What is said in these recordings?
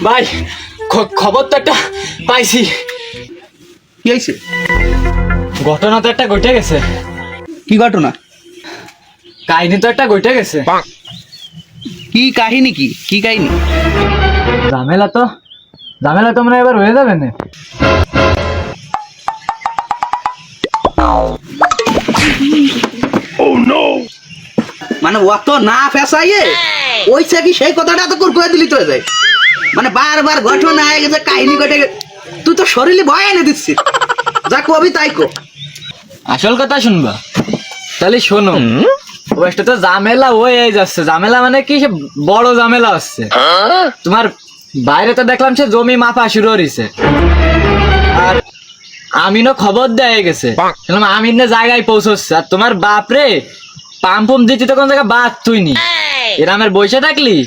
ভাই খবর তো একটা পাইছি। কি হয়েছে? ঘটনা তো একটা ঘটে গেছে। কি ঘটনা? কাহিনী তো একটা ঘটে গেছে। কি কাহিনী? কি কি কাহিনী? ঝামেলা তো মানে এবার হয়ে যাবে না। মানে অত না ফেসাইয়ে ওইছে কি সেই কথাটা তো কয়ে দিলি তো যায়। মানে বারবার ঘটনা হয়ে গেছে, কাহিনী ঘটে গেছে, তুই তো শরীরে ভয় এনে দিচ্ছিস। যা কবি তাই কো। আসল কথা শুনবা তাহলে শোনো। ওইটা তো ঝামেলা হয়ে যাচ্ছে। ঝামেলা মানে কি, সে বড় ঝামেলা হচ্ছে। তোমার বাইরে তো দেখলাম সে জমি মাপা শুরু হয়েছে, আর আমিনও খবর দেয় গেছে। আমিন না জায়গায় পৌঁছচ্ছে, আর তোমার বাপরে পাম্প দিচ্ছি তো কোন জায়গায় বাদ তুই নি এরামের বসে থাকলি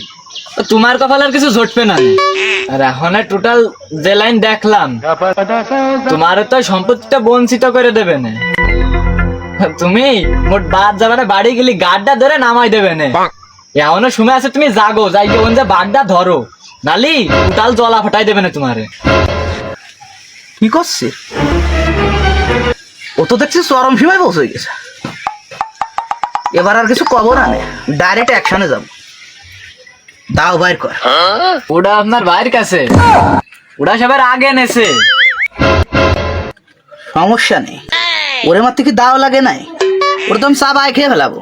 তোমার কপালের কিছু ঝটবে না। আর এখন টোটাল যে লাইন দেখলাম, তোমার তো সম্পত্তিটা বঞ্চিত করে দেবে না। তুমি মোট বাদ যাবে না, বাড়ি গেলি গাড়টা ধরে নামাই দেবে না। এখনো সময় আছে, তুমি জাগো, যাই ওন যে বাঘটা ধরো, নালি টোটাল জলা ফাটাই দেবে না তোমারে। কি করছে ও? তো দেখছি চরম সীমায় পৌঁছে গেছে। এবার আর কিছু কবর আনে, ডাইরেক্ট অ্যাকশনে যাব। দাও বাইর কর। ওটা আপনার ভাইয়ের কাছে, ওটা সবার আগে নেছে। সমস্যা নেই, ওরে মার থেকে দাও লাগে নাই, ওর তো আমি চা বাই খেয়ে ফেলাবো।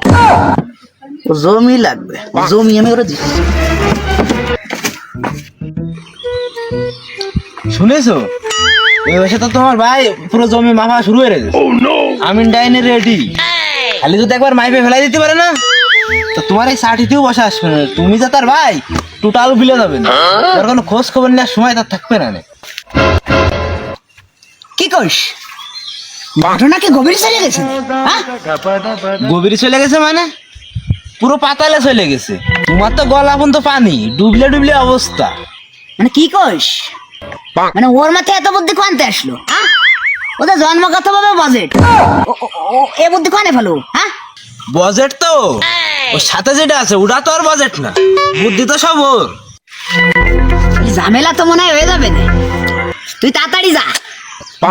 ও জমি লাগবে, জমি আমি ওরে দিচ্ছি। শুনেছো, এই বয়সে তো তোমার ভাই পুরো জমি মাপা শুরু হয়ে গেছে। আমিন ডাইনে রেডি, খালি যদি একবার মাইপে ফেলাই দিতে পারে না, তো তোমার এই সার্টিতেও বসে আসবে না। তুমি যে তার ভাই টোটাল বিলে যাবে না, তার কোনো খোঁজ খবর নেওয়ার সময় তার থাকবে না। কি কইস? ঘটনা কি গভীর চলে গেছে? গভীর চলে গেছে মানে পুরো পাতালে চলে গেছে। তোমার তো গলা পর্যন্ত পানি, ডুবলে ডুবলে অবস্থা। মানে কি কইস? মানে ওর মাথায় এত বুদ্ধি কোয়ান্তে আসলো? হ্যাঁ, ওদের জন্মগত ভাবে বাজেট, এ বুদ্ধি কোয়ানে ফেলো? হ্যাঁ, বাজেট তো ওর সাথে যেটা আছে ওটা তো আর বাজেট না, বুদ্ধি তো সব ওর। ঝামেলা তো মনে হয় হয়ে যাবে না। তুই তাড়াতাড়ি যা,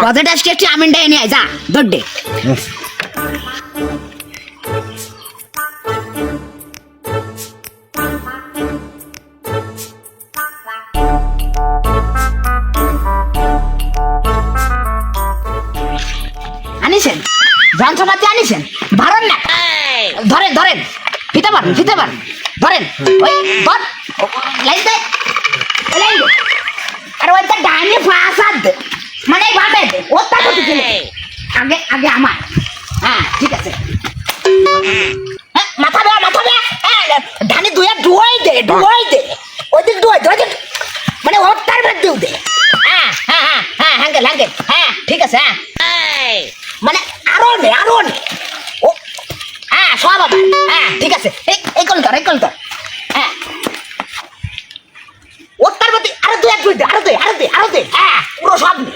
বাজেট আসছে, একটু আমিনটা এনে আয়, যা দৌড়ে। আনিছেন যন্ত্রপাতি, আনিছেন ভারেন না, ধরেন ধরেন, ফিতে পারেন, ফিতে পারেন, ধরেন ওই ধর, লাইন দে, লাইন দে, আর ওইটা ডাইনে ফাঁসাদ দে, মানে ভাবে দে, ওটা করতে দিলে আগে আগে আমার। হ্যাঁ ঠিক আছে, মাথা দে, মাথা দে, ধানে দুয়া ডুয়াই দে, ডুয়াই দে, ওই দিক ডুয়াই দে, ওই দিক, মানে ওটার মধ্যে দিও দে। হ্যাঁ হ্যাঁ হ্যাঁ হ্যাঁ, হ্যাঙ্গেল হ্যাঙ্গেল, হ্যাঁ ঠিক আছে। হ্যাঁ মানে আরো নে, আরো নে, ও হ্যাঁ সব আবার, হ্যাঁ ঠিক আছে। এই কল ধর, এই কল ধর, হ্যাঁ ওটার মধ্যে আরো দুই এক দে, আরো দে, আরো দে, আরো দে, হ্যাঁ পুরো সব নে।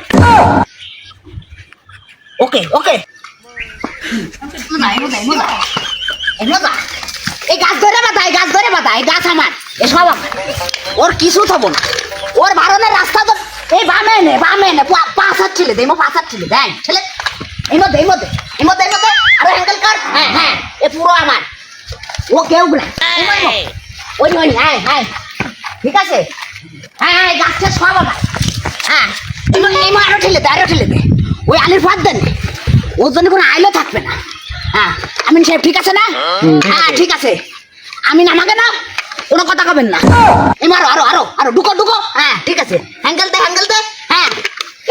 ওকে ওকে, এই গাছ ধরে বাঁধা, এই গাছ ধরে বাঁধা, এই গাছ আমার, এ সব আমার, ওর কিছু থবো না। ওর ভারণের রাস্তা তো এই বামে নে, বামে নে, পাঁচ হাত ছিলে দে, পাঁচ হাত ছিলে দেয় ছেলে, এই মধ্যে এই মধ্যে এই মধ্যে এই মধ্যে আরো হ্যান্ডেল কর। হ্যাঁ হ্যাঁ, এ পুরো আমার, ও কেউ না, ওই হয়নি। হ্যাঁ হ্যাঁ ঠিক আছে, হ্যাঁ হ্যাঁ গাছটা সব আমার। হ্যাঁ এই আরো ঠেলে দে, আরো ঠেলে দে, ওই আলির ফাঁদ দেন, ওর জন্য কোনো আইলও থাকবে না। হ্যাঁ আমিন সাহেব ঠিক আছে না? হ্যাঁ ঠিক আছে, আমিন আমাকে না কোনো কথা কবেন না। এবার আরো আরো আরো ঢুকো ঢুকো, হ্যাঁ ঠিক আছে, হ্যাঙ্গেল দে, হ্যাঙ্গেল দে, হ্যাঁ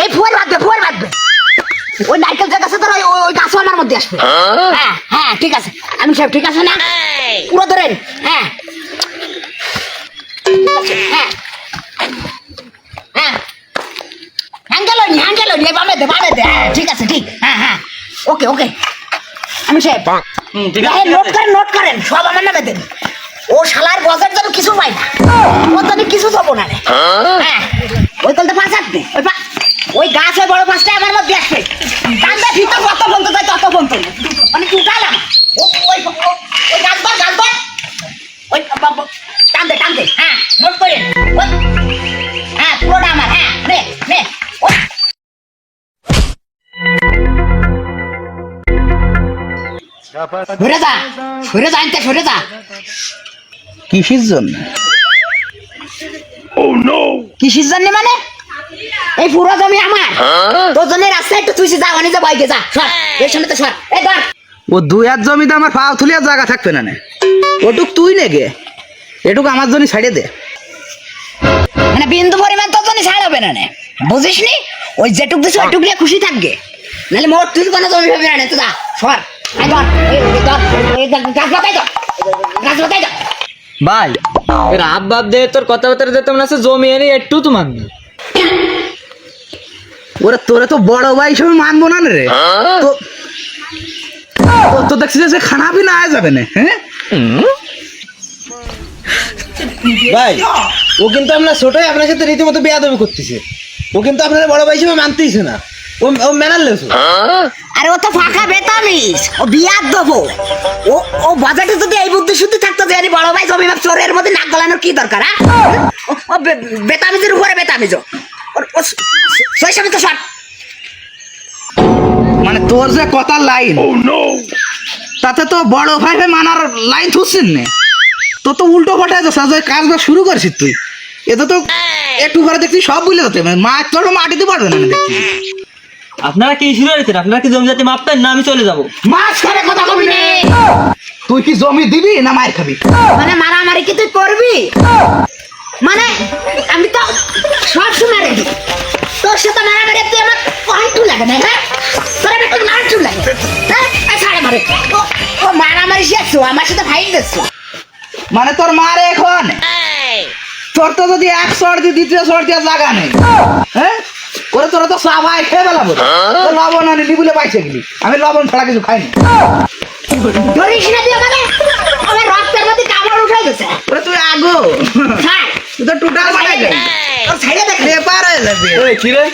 এই ফুয়ার বাঁধবে, ফুয়ার বাঁধবে, ওই নারকেল যে গাছে তোর ওই গাছও আমার মধ্যে আসবে। হ্যাঁ হ্যাঁ ঠিক আছে, আমিন সাহেব ঠিক আছে না? পুরো ধরেন, হ্যাঁ হ্যাঁ হ্যাঁ, হ্যাঙ্গেল হয়নি, হ্যাঙ্গেল হয়নি, বামে দে, বামে দে, হ্যাঁ ঠিক আছে, ঠিক, হ্যাঁ হ্যাঁ ওকে ওকে। আমি সাহেব নোট করেন, নোট করেন, সব আমার নামে দেন। ও শালার বাজার যেন কিছু পাই না, ও তো কিছু পাবো না রে। হ্যাঁ ওই কলটা পাঁচ আসবে, ওই গাছে বড় পাঁচটা আমার মধ্যে আসবে, কান্দা ভিতর কত বন্ধ যায় তত বন্ধ, মানে টোটাল আমার। ওই ওই গাছ ধর, গাছ ধর, ওই টানতে টানতে, হ্যাঁ নোট করেন। সরে যা, সরে যা, আনতে সরে যা। কিসের জন্য? কিসের জন্য মানে? এই পুরো জমি আমার, তোর জন্য রাস্তায় একটু তুই যা, অনেক যা বাইকে যা, সর এর সামনে তো সর, এই ধর। ও 2 জমিতে আমার পাও থুলিয়ার জায়গা থাকবে না নে। ওটুক তুই নেগে, এটুক আমার জন্য ছাড়িয়ে দে। মানে বিন্দু পরিমাণ তোর জন্য ছাড় হবে না নে, বুঝিস নি? ওই যেটুক দিস ওইটুক নিয়ে খুশি থাকবে, নাহলে মোট তুই কোনো জমি ভাবি না, তো যা সর, এই ধর, এই ধর, এই গাছ বাতাই ধর, গাছ বাতাই ধর। ভাই এর হাত বাদ দে, তোর কথাবার্তা যেতে মনে আছে জমি এনে একটু তোমার না। ওরে তোরে তো বড় ভাই হিসেবে মানবো না রে। তো দেখছি যে খানা পিনা আয় যাবে না। হ্যাঁ ভাই ও কিন্তু আপনার ছোটই আপনার সাথে রীতিমতো বেয়াদবি করতেছে। ও কিন্তু আপনার বড় ভাই হিসেবে মানতেইছে না, ও মেনারলেস। আরে ও তো ফাঁকা বেতামিস, ও বিয়ার দেবো। ও বাজেটে যদি এই বুদ্ধি শুদ্ধি থাকতো যে বড় ভাই জমি ভাব চোরের মধ্যে নাক গলানোর কি দরকার? ও বেতামিজের উপরে বেতামিজ, সেই সময় তো সর। মানে তোর যে কথা লাইন, তাতে তো বড় ভাই মানার লাইন থুসছেন নে। তো তো উল্টো পাঠায় যাচ্ছে, যে কাজটা শুরু করছিস তুই। এতে তো একটু করে দেখছি সব বুঝলে যেতে মাছ তোর মাটিতে পারবে না দেখছি। আপনারা কি শুরু করেছেন? আপনারা কি জমি জাতি মাপতেন না আমি চলে যাবো? মাছ করে কথা কবি নে। তুই কি জমি দিবি না মায়ের খাবি? মানে মারামারি কি তুই করবি? মানে আমি তো সব সময় রেডি, তোর সাথে মারামারি তুই আমার কয়টু লাগে না? হ্যাঁ তোর একটু নাচু লাগে, হ্যাঁ ছাড়ে মারে। ও মারামারি শেষ, আমার সাথে ফাইট দিচ্ছ। মানে তোর মারে এখন তোর তো যদি 1 শট দিয়ে 2 শট দিয়ে জায়গা নেই। হ্যাঁ ওরে তোরা তো সাবাই খেয়ে বেলাবো। লবণ আনি নিবুলে পাইছে গেলি, আমি লবণ ছাড়া কিছু খাইনি। ধরিস না তুই আমাকে, আমার রক্তের মধ্যে কামড় উঠাই দিচ্ছে। ওরে তুই আগো, ছাড়, তুই তো টোটাল বানাই যাবি। তোর ছেড়ে দেখ। রেপার হয়ে যাবে। এই কি রে?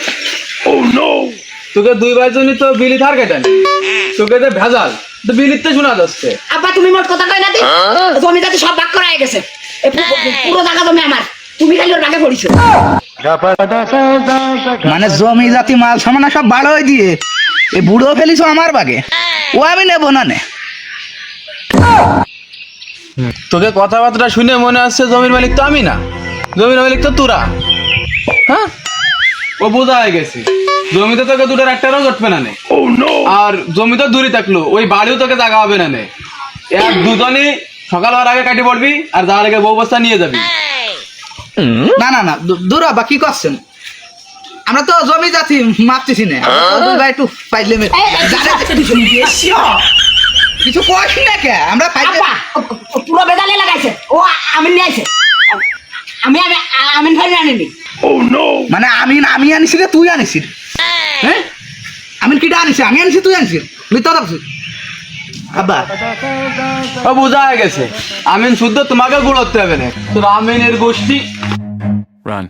তোকে 2 বার জন্য তো বিলি থার কেটেন, তোকে যে ভেজাল তো বিলিতে শোনা যাচ্ছে। আব্বা তুমি মোট কথা কই না তুই? জমি জাতি সব ভাগ করা হয়ে গেছে, এই পুরো জায়গা জমি আমার, তুমি খালি ওর ভাগে পড়িছো। মানে জমি জাতি মাল সামানা সব বাড়ো হয়ে দিয়ে এই বুড়ো ফেলিছো আমার বাগে, ও আমি নেবো না নে। তোকে কথাবার্তা শুনে মনে হচ্ছে জমির মালিক তো আমি না, জমির মালিক তো তোরা। হ্যাঁ ও বোঝা হয়ে গেছে, জমিতে তোকে দুটোর একটারও জটবে না নে। আর জমি তো দূরে থাকলো, ওই বাড়িও তোকে জায়গা হবে না নে। এক দুজনই সকাল হওয়ার আগে কাটি পড়বি আর যাওয়ার আগে বউ বস্তা নিয়ে যাবি। না না না দূরা বা কি করছেন? আমরা তো জমি জাতি মাপতেছি না, একটু পাইলে কিছু কইস না কে? আমরা আব্বা ও পুরো বেদালে লাগাইছে, ও আমিন নিয়ে আইছে, আমি আমি আমিন ভাই আনিনি। মানে আমি আনিছি রে তুই আনিছিস? হ্যাঁ আমি কিটা আনিছি? আমি আনিছি তুই আনিছিস? মিথ্যা কথা বলছিস। আব্বা ও বোঝা হয়ে গেছে, আমিন শুদ্ধ তোমাকে গুড়তে হবে না, তোর আমিনের গোষ্ঠী। Run.